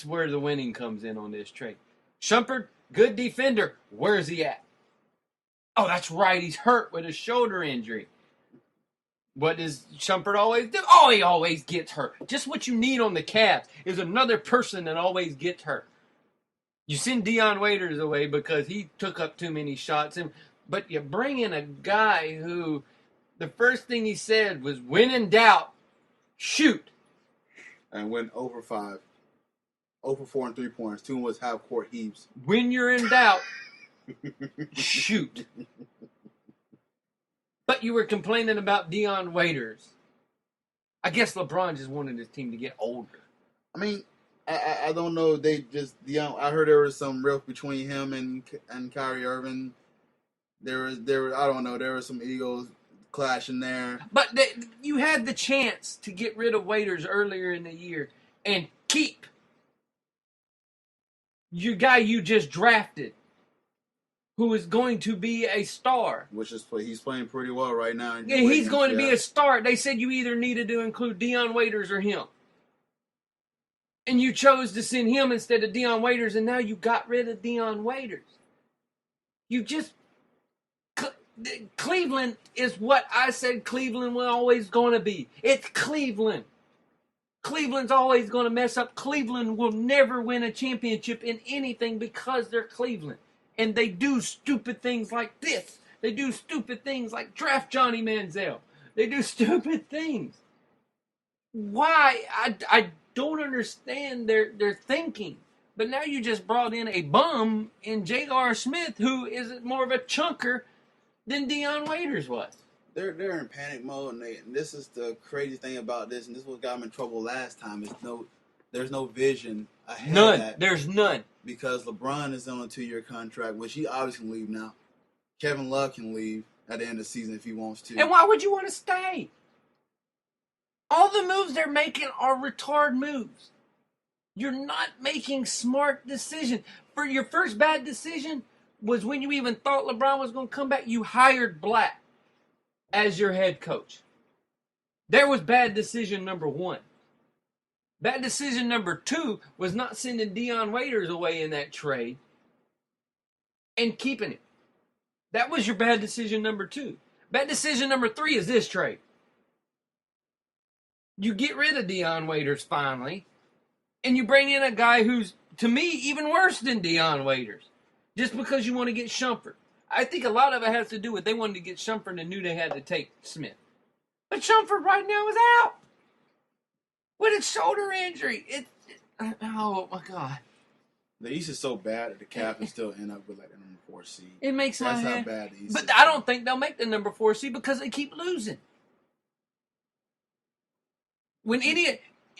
That's where the winning comes in on this trade. Shumpert, good defender. Where's he at? Oh, that's right. He's hurt with a shoulder injury. What does Shumpert always do? Oh, he always gets hurt. Just what you need on the Cavs is another person that always gets hurt. You send Dion Waiters away because he took up too many shots, but you bring in a guy who the first thing he said was, when in doubt, shoot. And went over 5. 0 for 4 and 3-pointers. 2 was half-court heaves. When you're in doubt, shoot. But you were complaining about Dion Waiters. I guess LeBron just wanted his team to get older. I mean, I don't know. They just I heard there was some rift between him and Kyrie Irving. There was I don't know. There was some egos clashing there. But you had the chance to get rid of Waiters earlier in the year and keep your guy you just drafted, who is going to be a star. He's playing pretty well right now. Yeah, he's going to be a star. They said you either needed to include Dion Waiters or him. And you chose to send him instead of Dion Waiters, and now you got rid of Dion Waiters. You just... Cleveland is what I said Cleveland was always going to be. It's Cleveland. Cleveland's always going to mess up. Cleveland will never win a championship in anything because they're Cleveland. And they do stupid things like this. They do stupid things like draft Johnny Manziel. They do stupid things. Why? I don't understand their thinking. But now you just brought in a bum in J.R. Smith, who is more of a chunker than Dion Waiters was. They're in panic mode, and this is the crazy thing about this, and this is what got them in trouble last time. There's no vision ahead of that. There's none. Because LeBron is on a 2-year contract, which he obviously can leave now. Kevin Love can leave at the end of the season if he wants to. And why would you want to stay? All the moves they're making are retard moves. You're not making smart decisions. For your first bad decision was when you even thought LeBron was going to come back, you hired Black as your head coach. There was bad decision number 1. Bad decision number 2 was not sending Dion Waiters away in that trade and keeping him. That was your bad decision number 2. Bad decision number 3 is this trade. You get rid of Dion Waiters finally, and you bring in a guy who's, to me, even worse than Dion Waiters, just because you want to get Shumpert. I think a lot of it has to do with they wanted to get Shumpert and knew they had to take Smith. But Shumpert right now is out with a shoulder injury. Oh, my God. The East is so bad that the Cavs can still end up with like the number 4 seed. It makes That's my how head. bad the East But is. I don't think they'll make the number 4 seed because they keep losing.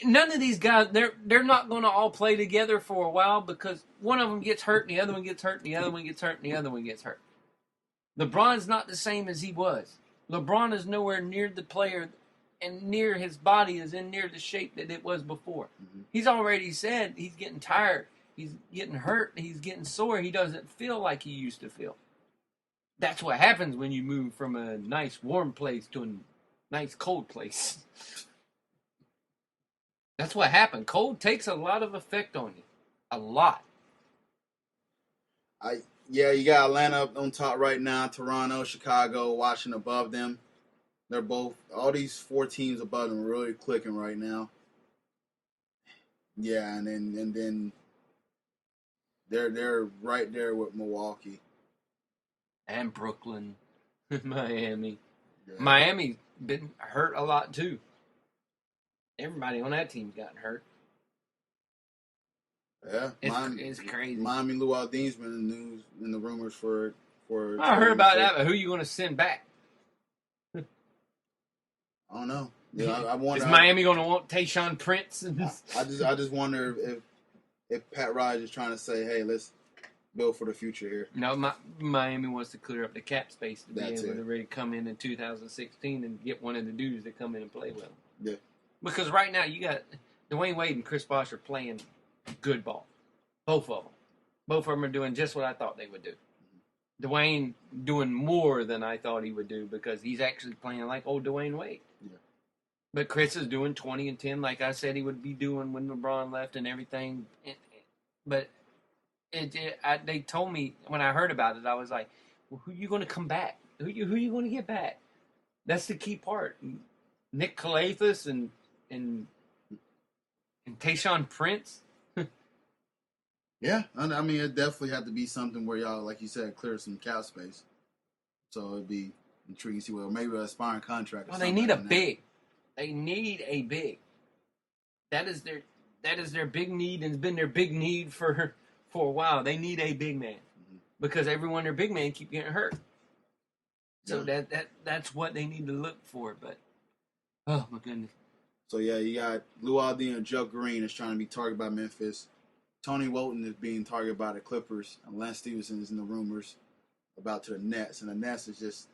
None of these guys, they're not going to all play together for a while because one of them gets hurt and the other one gets hurt and the other one gets hurt and the other one gets hurt. LeBron's not the same as he was. LeBron is nowhere near the player, and near his body is in near the shape that it was before. Mm-hmm. He's already said he's getting tired. He's getting hurt. He's getting sore. He doesn't feel like he used to feel. That's what happens when you move from a nice warm place to a nice cold place. That's what happened. Cold takes a lot of effect on you. A lot. You got Atlanta up on top right now. Toronto, Chicago, Washington above them. They're both, all these 4 teams above them are really clicking right now. Yeah, and then they're right there with Milwaukee. And Brooklyn. Miami. Yeah. Miami's been hurt a lot too. Everybody on that team's gotten hurt. Yeah, it's crazy. Miami Lou Aldine's been in the news, in the rumors for. I heard about that, but who are you going to send back? I don't know. Yeah, I wonder. Is Miami going to want Tayshaun Prince? I just wonder if Pat Riley is trying to say, hey, let's build for the future here. No, Miami wants to clear up the cap space to be That's able it. to really come in 2016 and get one of the dudes to come in and play with them. Yeah. Because right now you got Dwayne Wade and Chris Bosh are playing good ball. Both of them. Both of them are doing just what I thought they would do. Dwayne doing more than I thought he would do because he's actually playing like old Dwayne Wade. Yeah. But Chris is doing 20 and 10, like I said he would be doing when LeBron left and everything. But they told me when I heard about it, I was like, well, who are you going to come back? Who you going to get back? That's the key part. Nick Calathis and Tayshaun Prince. Yeah, I mean, it definitely had to be something where y'all, like you said, clear some cap space. So it'd be intriguing to see, well, maybe an aspiring contract. Well, they need a big. They need a big. That is their big need, and it's been their big need for a while. They need a big man because everyone their big man keep getting hurt. So that's what they need to look for. But oh my goodness. So yeah, you got Lou Aldi and Joe Green is trying to be targeted by Memphis. Tony Walton is being targeted by the Clippers, and Lance Stevenson is in the rumors about to the Nets. And the Nets is just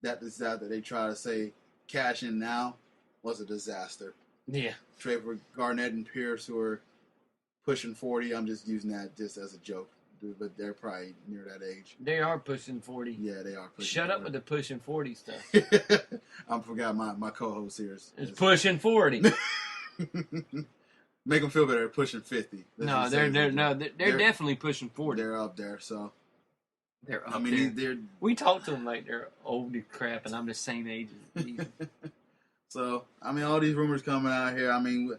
that disaster they try to say cash in now was a disaster. Yeah. Trade for Garnett and Pierce, who are pushing 40. I'm just using that just as a joke, but they're probably near that age. They are pushing 40. Yeah, they are pushing Shut 40. up with the pushing 40 stuff. I forgot my co-host here. It's pushing 40. Make them feel better. They're pushing 50. No, they're definitely pushing 40. They're up there, so. They're up there. They're. We talk to them like they're old as crap, and I'm the same age as these. So, I mean, all these rumors coming out here. I mean,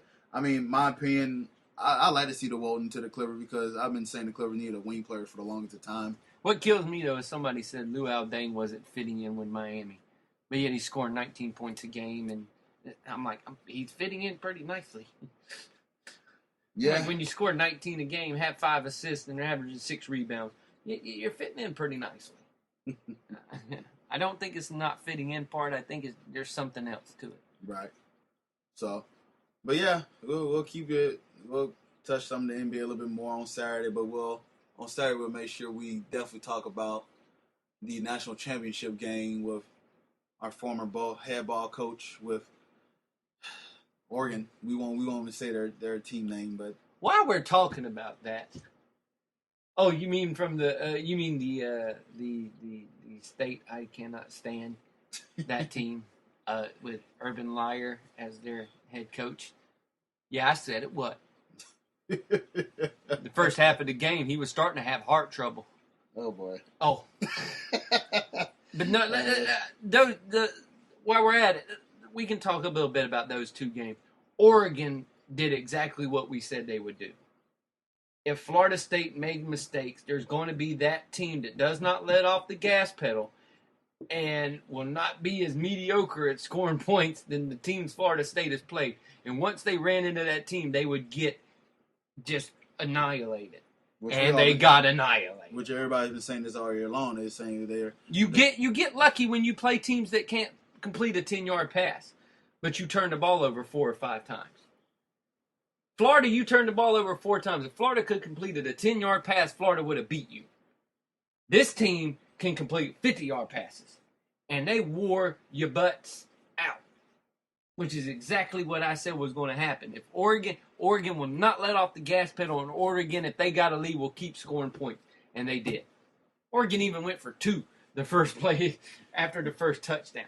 my opinion, I like to see the Walton to the Clippers because I've been saying the Clippers need a wing player for the longest time. What kills me, though, is somebody said Lou Aldain wasn't fitting in with Miami. But yet he's scoring 19 points a game, and I'm like, he's fitting in pretty nicely. Yeah. Like when you score 19 a game, have 5 assists, and they're averaging 6 rebounds, you're fitting in pretty nicely. I don't think it's not fitting in part. I think there's something else to it. Right. So, but yeah, we'll keep it. We'll touch some of the NBA a little bit more on Saturday, but on Saturday we'll make sure we definitely talk about the national championship game with our former head ball coach with Oregon. We won't say their team name, but while we're talking about that, oh, you mean from the state I cannot stand, that team with Urban Meyer as their head coach? Yeah, I said it. What? The first half of the game, he was starting to have heart trouble. Oh boy. Oh. But no, while we're at it, we can talk a little bit about those two games. Oregon did exactly what we said they would do. If Florida State made mistakes, there's going to be that team that does not let off the gas pedal and will not be as mediocre at scoring points than the teams Florida State has played. And once they ran into that team, they would get just annihilated. And they got annihilated. Which everybody's been saying this all year long. They're saying they're... You get lucky when you play teams that can't complete a 10-yard pass, but you turn the ball over 4 or 5 times. Florida, you turned the ball over 4 times. If Florida could complete a 10-yard pass, Florida would have beat you. This team can complete 50-yard passes, and they wore your butts out, which is exactly what I said was going to happen. If Oregon will not let off the gas pedal, and Oregon, if they got a lead, will keep scoring points, and they did. Oregon even went for 2 the first play after the first touchdown.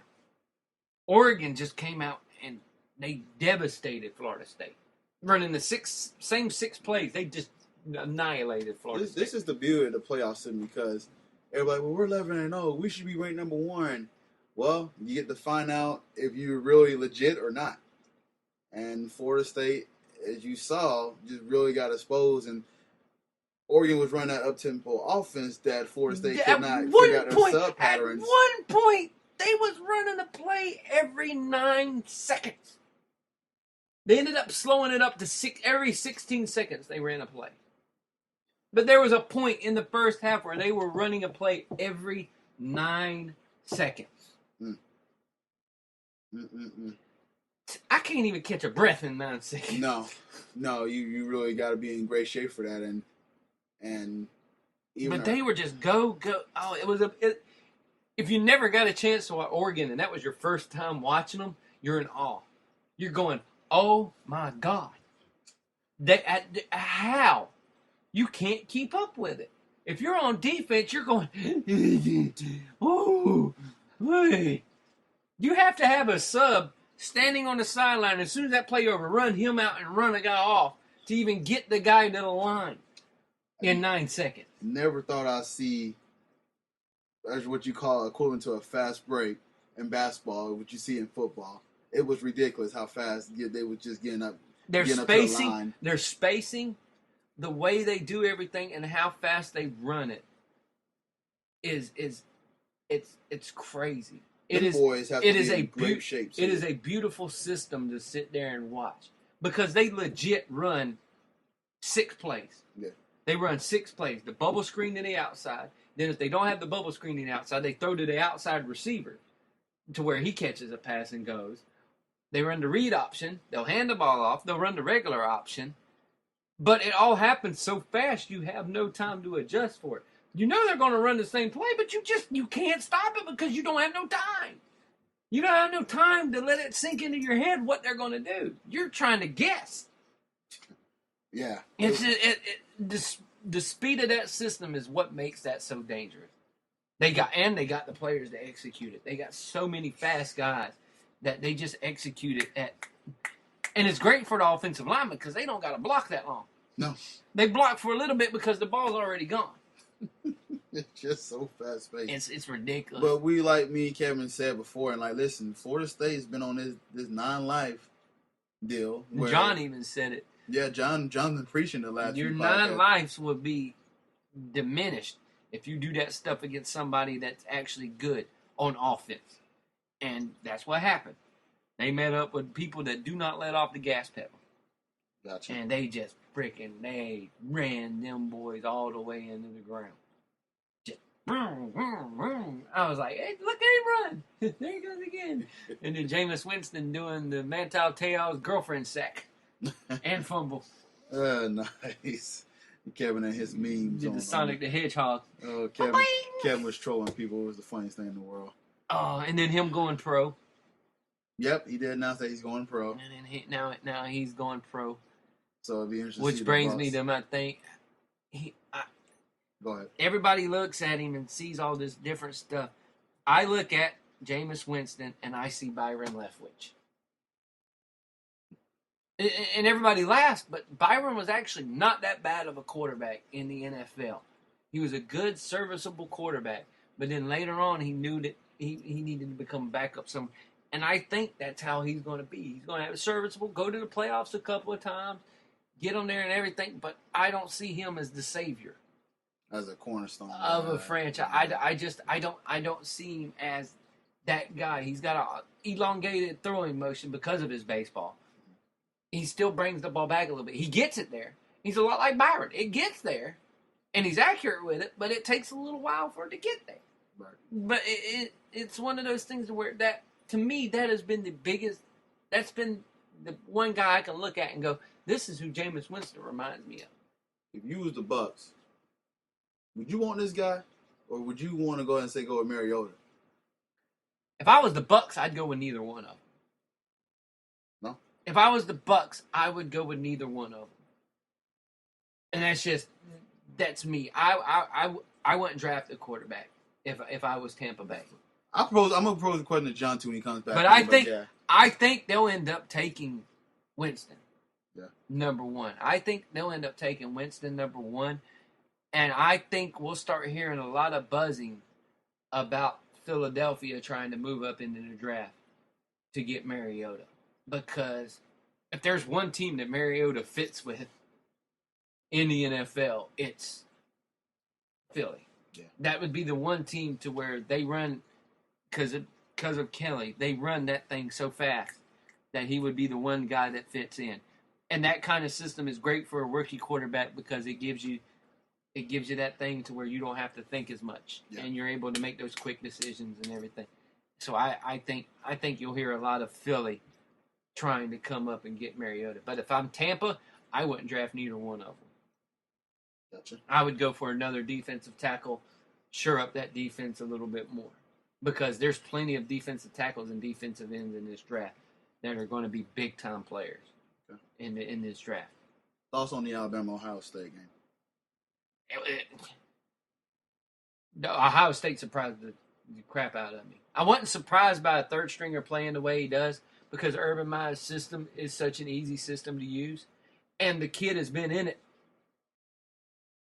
Oregon just came out and they devastated Florida State. Running the same 6 plays, they just annihilated Florida State. This is the beauty of the playoff system because everybody, well, we're 11-0. We should be ranked number 1. Well, you get to find out if you're really legit or not. And Florida State, as you saw, just really got exposed. And Oregon was running that up-tempo offense that Florida State could not figure out their sub-patterns. At one point, they was running a play every 9 seconds. They ended up slowing it up to every 16 seconds they ran a play. But there was a point in the first half where they were running a play every 9 seconds. I can't even catch a breath in 9 seconds. No, you really got to be in great shape for that, and even. But they were just go. Oh, it was if you never got a chance to watch Oregon and that was your first time watching them, you're in awe. You're going, oh my God, how you can't keep up with it. If you're on defense, you're going, oh, wait. You have to have a sub standing on the sideline. As soon as that play over, run him out and run a guy off to even get the guy to the line in 9 seconds. Never thought I'd see as what you call equivalent to a fast break in basketball, what you see in football. It was ridiculous how fast they were just getting up. They're getting spacing. Up to the line. They're spacing. The way they do everything and how fast they run it is it's crazy. It is a beautiful system to sit there and watch because they legit run 6 plays. Yeah. They run 6 plays. The bubble screen to the outside. Then if they don't have the bubble screen to the outside, they throw to the outside receiver to where he catches a pass and goes. They run the read option. They'll hand the ball off. They'll run the regular option. But it all happens so fast you have no time to adjust for it. You know they're going to run the same play, but you can't stop it because you don't have no time. You don't have no time to let it sink into your head what they're going to do. You're trying to guess. Yeah. The speed of that system is what makes that so dangerous. They got the players to execute it. They got so many fast guys that they just execute it at. And it's great for the offensive linemen because they don't got to block that long. No. They block for a little bit because the ball's already gone. It's just so fast paced. It's ridiculous. But we, like me and Kevin said before, and like, listen, Florida State's been on this non-life deal. Where, John even said it. Yeah, John's been preaching the last Your few 9 lives will be diminished if you do that stuff against somebody that's actually good on offense. And that's what happened. They met up with people that do not let off the gas pedal. Gotcha. And they just they ran them boys all the way into the ground. Just boom, boom, boom. I was like, hey, look at him run. There he goes again. And then Jameis Winston doing the Manti Te'o's girlfriend sack and fumble. Nice. Kevin and his memes. Did the Sonic the Hedgehog. Oh, Kevin was trolling people. It was the funniest thing in the world. Oh, and then him going pro. Yep, he did announce that he's going pro. And then now he's going pro. So it'll be interesting. Which brings me to my thing. Go ahead. Everybody looks at him and sees all this different stuff. I look at Jameis Winston and I see Byron Leftwich. And everybody laughs, but Byron was actually not that bad of a quarterback in the NFL. He was a good, serviceable quarterback. But then later on, he knew that he needed to become a backup somewhere. And I think that's how he's going to be. He's going to have a serviceable, go to the playoffs a couple of times, get on there and everything. But I don't see him as the savior. As a cornerstone of a franchise. I don't see him as that guy. He's got an elongated throwing motion because of his baseball. He still brings the ball back a little bit. He gets it there. He's a lot like Byron. It gets there, and he's accurate with it, but it takes a little while for it to get there. Right. But it's one of those things where that, to me, that has been the biggest. That's been the one guy I can look at and go, this is who Jameis Winston reminds me of. If you was the Bucks, would you want this guy, or would you want to go ahead and say go with Mariota? If I was the Bucks, I'd go with neither one of them. No. If I was the Bucks, I would go with neither one of them. And that's me. I wouldn't draft a quarterback if I was Tampa Bay. I'm gonna propose the question to John too when he comes back. But I think they'll end up taking Winston. Yeah. Number 1. I think they'll end up taking Winston number 1. And I think we'll start hearing a lot of buzzing about Philadelphia trying to move up into the draft to get Mariota. Because if there's one team that Mariota fits with in the NFL, it's Philly. Yeah. That would be the one team to where they run, because of Kelly, they run that thing so fast that he would be the one guy that fits in. And that kind of system is great for a rookie quarterback because it gives you that thing to where you don't have to think as much, and you're able to make those quick decisions and everything. So I think you'll hear a lot of Philly trying to come up and get Mariota. But if I'm Tampa, I wouldn't draft neither one of them. Gotcha. I would go for another defensive tackle, shore up that defense a little bit more, because there's plenty of defensive tackles and defensive ends in this draft that are going to be big time players in this draft. Thoughts on the Alabama-Ohio State game? Ohio State surprised the crap out of me. I wasn't surprised by a third stringer playing the way he does because Urban Meyer's system is such an easy system to use, and the kid has been in it